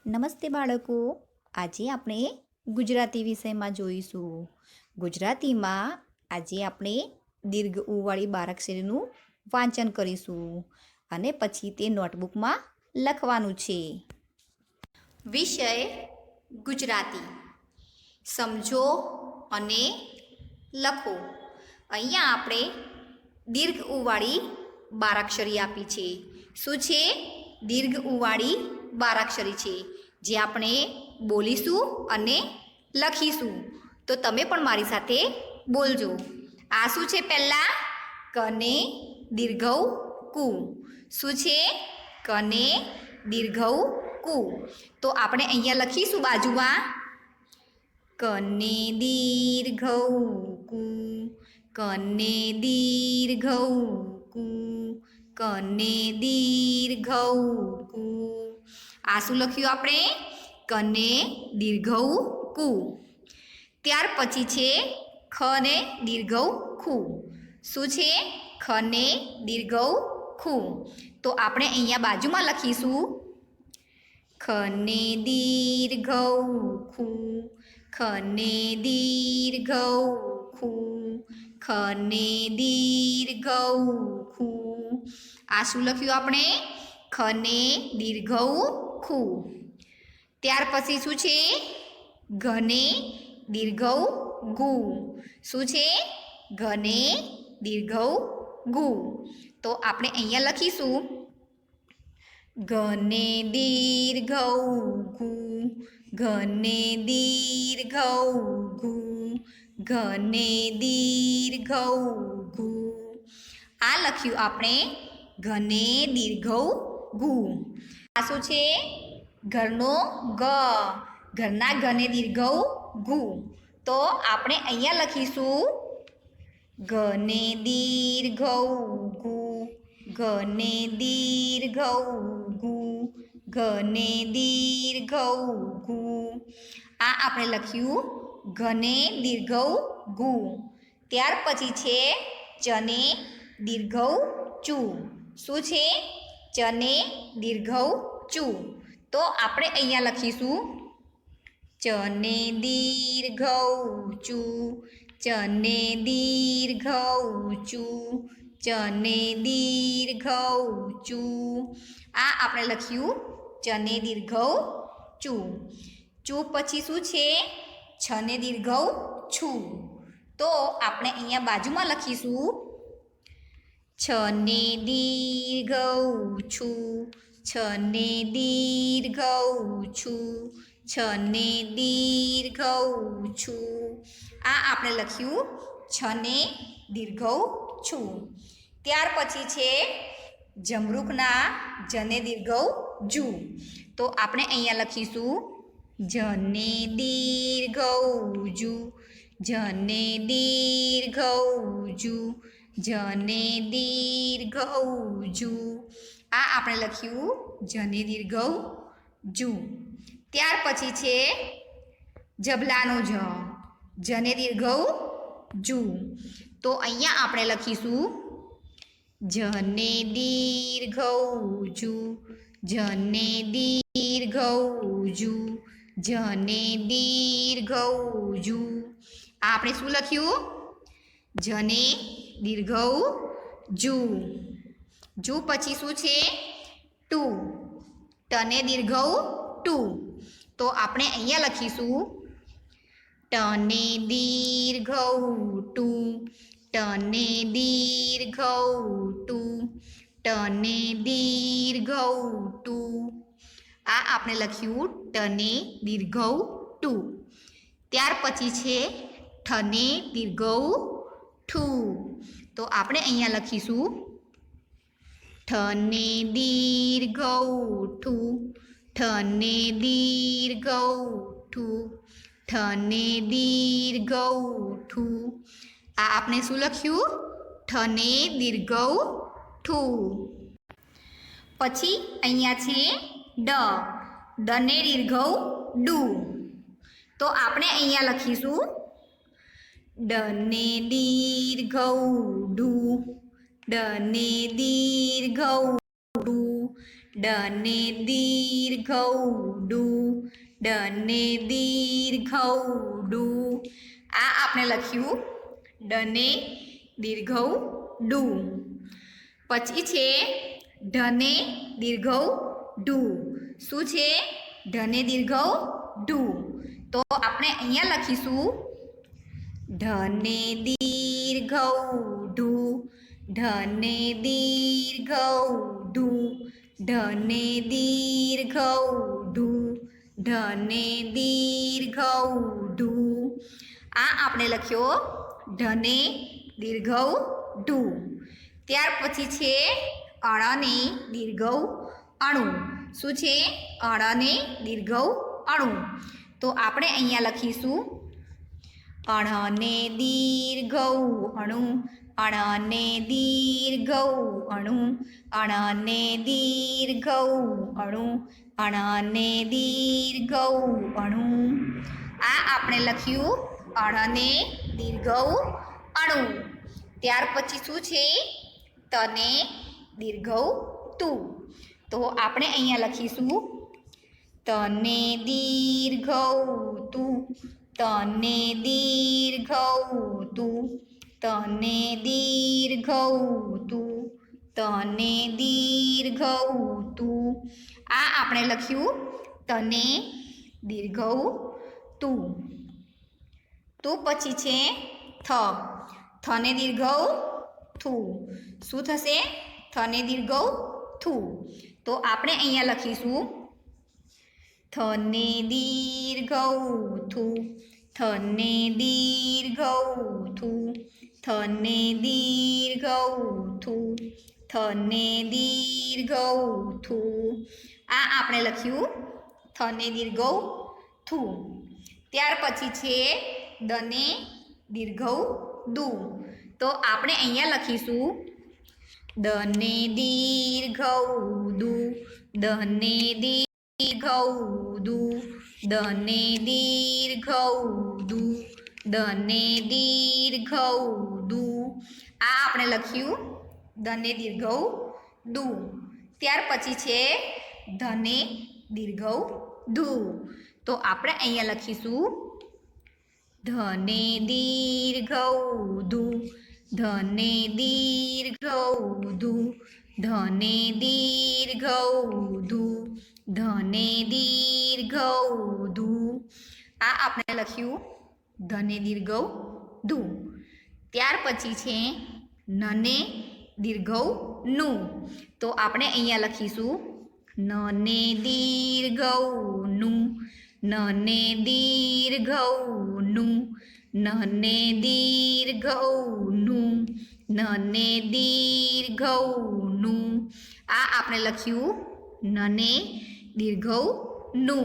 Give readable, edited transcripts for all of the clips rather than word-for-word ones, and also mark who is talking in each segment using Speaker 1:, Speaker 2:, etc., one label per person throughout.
Speaker 1: નમસ્તે બાળકો, આજે આપણે ગુજરાતી વિષયમાં જોઈશું. ગુજરાતીમાં આજે આપણે દીર્ઘ ઉવાળી બારાક્ષરીનું વાંચન કરીશું અને પછી તે નોટબુકમાં લખવાનું છે. વિષય ગુજરાતી. સમજો અને લખો. અહીંયા આપણે દીર્ઘ ઉવાળી બારાક્ષરી આપી છે. શું છે? દીર્ઘ ઉવાળી બારાક્ષરી છે, જે આપણે બોલીશું અને લખીશું. તો તમે પણ મારી સાથે બોલજો. આ શું છે? પહેલાં કને દીર્ઘઉ કુ. શું છે? કને દીર્ઘઉ કુ. તો આપણે અહીંયા લખીશું બાજુમાં કને દીર્ઘઉ કુ, કને દીર્ઘઉ કુ, કને દીર્ઘઉ કુ. આ શું લખ્યું આપણે? કને દીર્ઘઉ કુ. ત્યાર પછી છે ખને દીર્ઘઉ ખુ. શું છે? ખને દીર્ઘઉ ખુ. તો આપણે અહીંયા બાજુમાં લખીશું ખને દીર્ઘઉ ખુ, ખને દીર્ઘઉ ખુ, ખને દીર્ઘઉ ખુ. આ શું લખ્યું આપણે? ખને દીર્ઘઉ ખુ. ત્યાર પછી શું છે? ઘને દીર્ઘઉ ગુ. શું છે? ઘને દીર્ઘઉ ગુ. તો આપણે અહીંયા લખીશું ઘને દીર્ઘઉ ગુ, ઘને દીર્ઘઉ ગુ, ઘને દીર્ઘઉ ગુ. આ લખ્યું આપણે ઘને દીર્ઘઉ ગુ. આ શું છે? ઘરનો ગ. ઘરના ઘને દીર્ઘઉ ગુ. તો આપણે અહીંયા લખીશું ઘને દીર્ઘઉ ગુ, ઘને દીર્ઘઉ ગુ, ઘને દીર્ઘઉ ગુ. આ આપણે લખ્યું ઘને દીર્ઘઉ ગુ. ત્યાર પછી છે ચને દીર્ઘઉ ચુ. શું છે? ચને દીર્ઘઉ ચુ. તો આપણે અહીંયા લખીશું ચને દીર્ઘઉ ચુ, ચને દીર્ઘઉ ચુ, ચને દીર્ઘઉ ચુ. આ આપણે લખ્યું ચને દીર્ઘઉ ચુ. ચુ પછી શું છે? છને દીર્ઘઉ છુ. તો આપણે અહીંયા બાજુમાં લખીશું છને દીર્ઘઉ છુ, છને દીર્ઘઉ છુ, છને દીર્ઘઉ છુ. આ આપણે લખ્યું છને દીર્ઘઉ છુ. ત્યાર પછી છે જમરૂખના જને દીર્ઘઉ જુ. તો આપણે અહીંયા લખીશું જને દીર્ઘઉ જુ, જને દીર્ઘઉ જુ, જને દીર્ઘઉ જુ. આ આપણે લખ્યું જને દીર્ઘઉ જુ. ત્યાર પછી છે જબલાનો જ, જને દીર્ઘઉ જુ. તો અહીંયા આપણે લખીશું જને દીર્ઘઉ જુ, જને દીર્ઘઉ જુ, જને દીર્ઘઉ જુ. આ આપણે શું લખ્યું? જને દીર્ઘઉ જુ. જુ પછી શું છે? ટુ. ટને દીર્ઘઉ ટુ. તો આપણે અહીંયા લખીશું ટને દીર્ઘઉ ટુ, ટને દીર્ઘઉ ટુ, ટને દીર્ઘઉ ટુ. આ આપણે લખ્યું ટને દીર્ઘઉ ટુ. ત્યાર પછી છે ઠને દીર્ઘઉ ઠુ. તો આપણે અહીંયા લખીશું ઠને દીર્ઘઉ ઠુ, ઠને દીર્ઘઉ ઠુ, ઠને દીર્ઘઉ ઠુ. આ આપણે શું લખ્યું? ઠને દીર્ઘઉ ઠુ. પછી અહીંયા છે ડ. ડને દીર્ઘઉ ડુ. તો આપણે અહીંયા લખીશું ડને દીર્ઘઉ ડુ, ડને દીર્ઘઉ ડુ, ડને દીર્ઘઉ ડુ, ડને દીર્ઘઉ ડુ. આ આપણે લખ્યું ડને દીર્ઘઉ ડુ. પછી છે ઢને દીર્ઘઉ ઢુ. શું છે? ઢને દીર્ઘઉ ઢુ. તો આપણે અહીંયા લખીશું ઢને દીર્ઘઉ ઢુ, ઢને દીર્ઘઉ ઢુ, ઢને દીર્ઘઉ ઢુ, ઢને દીર્ઘઉ ઢુ. આ આપણે લખ્યો ઢને દીર્ઘઉ ઢુ. ત્યાર પછી છે અણને દીર્ઘઉ અણુ. શું છે? અણને દીર્ઘઉ અણુ. તો આપણે અહીંયા લખીશું અણને દીર્ઘઉ અણુ, અણને દીર્ઘઉ અણુ, અણને દીર્ઘઉ અણુ, અણને દીર્ઘઉ અણુ. આ આપણે લખ્યું અણને દીર્ઘઉ અણુ. ત્યાર પછી શું છે? તને દીર્ઘઉ તુ. તો આપણે અહીંયા લખીશું તને દીર્ઘઉ તુ, તને દીર્ઘઉ તુ, તને દીર્ઘઉ તુ, તને દીર્ઘઉ તુ. આ આપણે લખ્યું તને દીર્ઘઉ તુ. તો પછી છે થ, થને દીર્ઘઉ થુ. શું થશે? થને દીર્ઘઉ થુ. તો આપણે અહીંયા લખીશું થને દીર્ઘઉ થુ, થને દીર્ઘઉ થુ, થને દીર્ઘઉ થુ, થને દીર્ઘઉ થુ. આ આપણે લખ્યું થને દીર્ઘઉ થુ. ત્યાર પછી છે દને દીર્ઘઉ દુ. તો આપણે અહીંયા લખીશું દને દીર્ઘઉ દુ, દને દીર્ઘઉ દુ, દને દીર્ઘઉ દુ, દને દીર્ઘઉ દુ. આ આપણે લખ્યું દને દીર્ઘઉ દુ. ત્યાર પછી છે ધને દીર્ઘઉ ધુ. તો આપણે અહીંયા લખીશું ધને દીર્ઘઉ ધુ, ધને દીર્ઘઉ ધુ, ધને દીર્ઘઉ ધુ, ધને દીર્ઘઉ ધુ. આ આપણે લખ્યું ધને દીર્ઘઉ ધુ. ત્યાર પછી છે નને દીર્ઘઉ નુ. તો આપણે અહીંયા લખીશું નને દીર્ઘઉ નુ, નને દીર્ઘઉ નુ, નને દીર્ઘઉ નુ, નને દીર્ઘઉ નુ. આ આપણે લખ્યું નને દીર્ઘઉ નુ.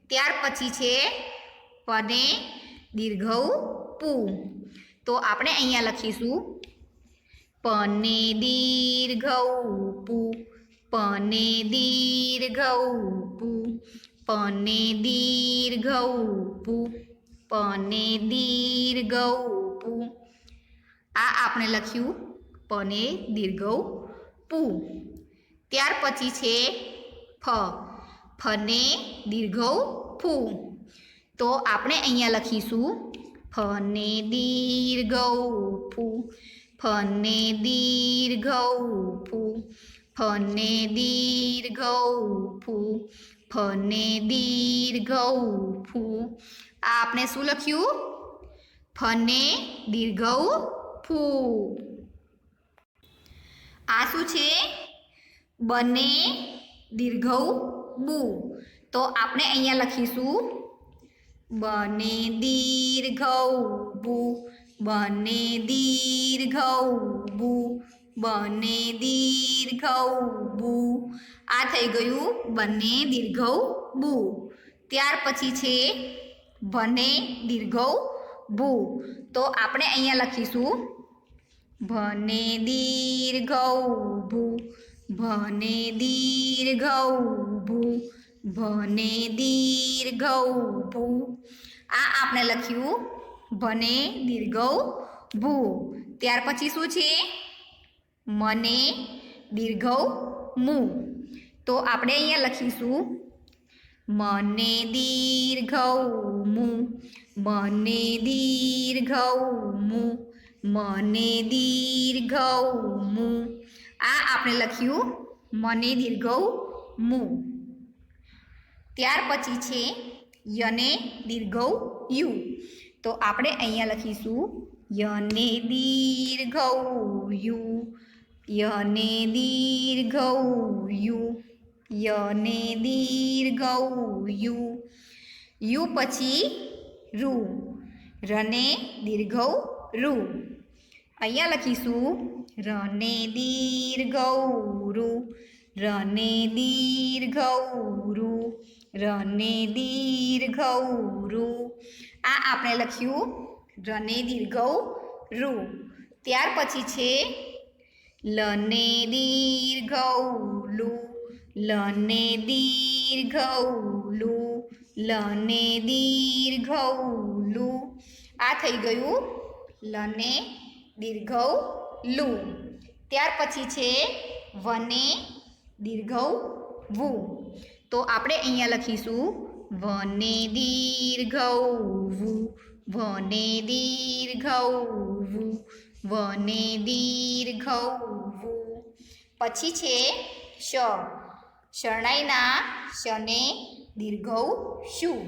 Speaker 1: ત્યાર પછી છે પને દીર્ઘઉ પુ. તો આપણે અહીંયા લખીશું પને દીર્ઘઉ પુ, પને દીર્ઘઉ પુ, પને દીર્ઘઉ પુ, પને દીર્ઘઉ પુ. આ આપણે લખ્યું પને દીર્ઘઉ પુ. ત્યાર પછી છે ફ, ફને દીર્ઘઉ ફુ. તો આપણે અહીંયા લખીશું ફને દીર્ઘઉ ફુ, ફને દીર્ઘઉ ફુ, ફને દીર્ઘઉ ફુ, ફને દીર્ઘઉ ફુ. આ આપણે શું લખ્યું? ફને દીર્ઘઉ ફુ. આ શું છે? બને દીર્ઘઉ બુ. તો આપણે અહીંયા લખીશું બને દીર્ઘઉ બુ, બને દીર્ઘઉ બુ, બને દીર્ઘઉ બુ. આ થઈ ગયું બને દીર્ઘઉ બુ. ત્યાર પછી છે ભને દીર્ઘઉ ભુ. તો આપણે અહીંયા લખીશું ભને દીર્ઘઉ ભુ, ભને દીર્ઘઉ ભુ, ભને દીર્ઘઉ ભુ. આ આપણે લખ્યું ભને દીર્ઘઉ ભુ. ત્યાર પછી શું છે? મને દીર્ઘઉ મુ. તો આપણે અહીંયા લખીશું મને દીર્ઘ મુ, મને દીર્ઘ મુ, મને દીર્ઘ મુ. આ આપણે લખ્યું મને દીર્ઘ મુ. ત્યાર પછી છે યને દીર્ઘ યુ. તો આપણે અહીંયા લખીશું યને દીર્ઘ યુ, યને દીર્ઘ યુ, યને દીર્ઘ યુ. યુ પછી રૂ, રને દીર્ઘ રૂ. અહીંયા લખીશું રને દીર્ઘ રૂ, રને દીર્ઘ રૂ, રને દીર્ઘ રૂ. આ આપણે લખ્યું રને દીર્ઘ રૂ. ત્યાર પછી છે લને દીર્ઘ લુ, લને દીર્ઘ લુ, લને દીર્ઘ લુ. આ થઈ ગયું લને દીર્ઘ લુ. ત્યાર પછી છે વને દીર્ઘ વુ. તો આપણે અહીંયા લખીશું વને દીર્ઘ વુ, વને દીર્ઘ વુ, વને દીર્ઘ વુ. પછી છે શ, શરણાઈના શને દીર્ઘ શું.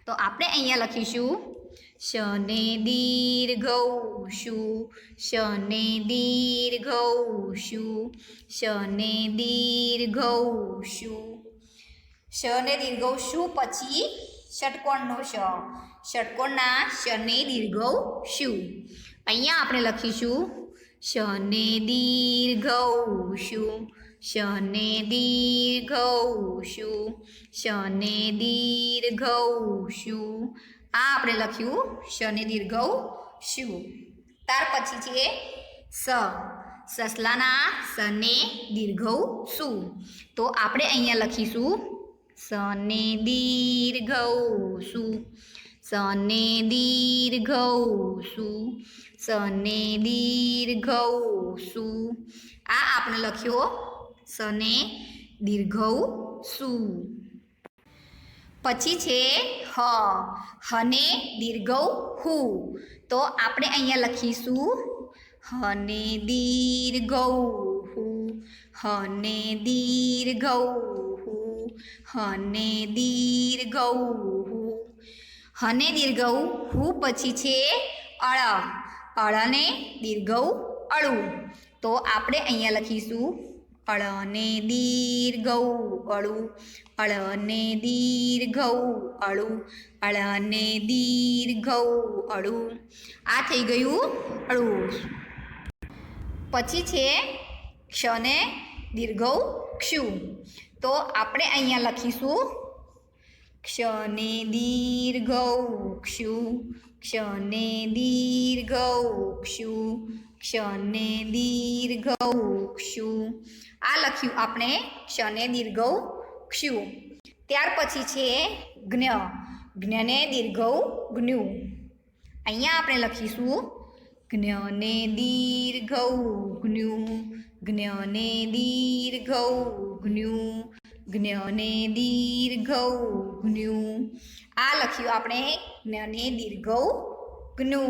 Speaker 1: તો આપણે અહીંયા લખીશું શને દીર્ઘ શું, શને દીર્ઘ શું, શને દીર્ઘ શું. શને દીર્ઘ શું પછી ષટકોણનો શ, ષટકોણના શને દીર્ઘ શું. અહીંયા આપણે લખીશું શને દીર્ઘ શું, શને દીર્ઘ શું, શને દીર્ઘ શું. આ આપણે લખ્યું શને દીર્ઘ શું. ત્યાર પછી છે સ, સસલાના સને દીર્ઘ શું. તો આપણે અહીંયા લખીશું સને દીર્ઘ શું, સને દીર્ઘ શું, સને દીર્ઘ શું. આ આપણે લખ્યો સને દીર્ઘ શું. પછી છે હ, હને દીર્ઘ હુ. તો આપણે અહીંયા લખીશું હને દીર્ઘ હુ, હને દીર્ઘ હુ, હને દીર્ઘ હુ. હને દીર્ઘ હુ પછી છે અળ, અળને દીર્ઘ અળુ. તો આપણે અહીંયા લખીશું અળને દીર્ઘ અળુ, અળને દીર્ઘ અળુ, અળને દીર્ઘ અળુ. આ થઈ ગયું અળુ. પછી છે ક્ષને દીર્ઘ ક્ષુ. તો આપણે અહીંયા લખીશું ક્ષને દીર્ઘ ક્ષુ, ક્ષને દીર્ઘ ક્ષુ, ક્ષને દીર્ઘ ક્ષુ. આ લખ્યું આપણે ક્ષને દીર્ઘ ક્ષુ. ત્યાર પછી છે જ્ઞ, જ્ઞને દીર્ઘ જ્ઞુ. અહીંયા આપણે લખીશું જ્ઞને દીર્ઘ જ્ઞુ, જ્ઞને દીર્ઘ જ્ઞુ, જ્ઞને દીર્ઘ જ્ઞુ. આ લખ્યું આપણે જ્ઞને દીર્ઘ જ્ઞુ.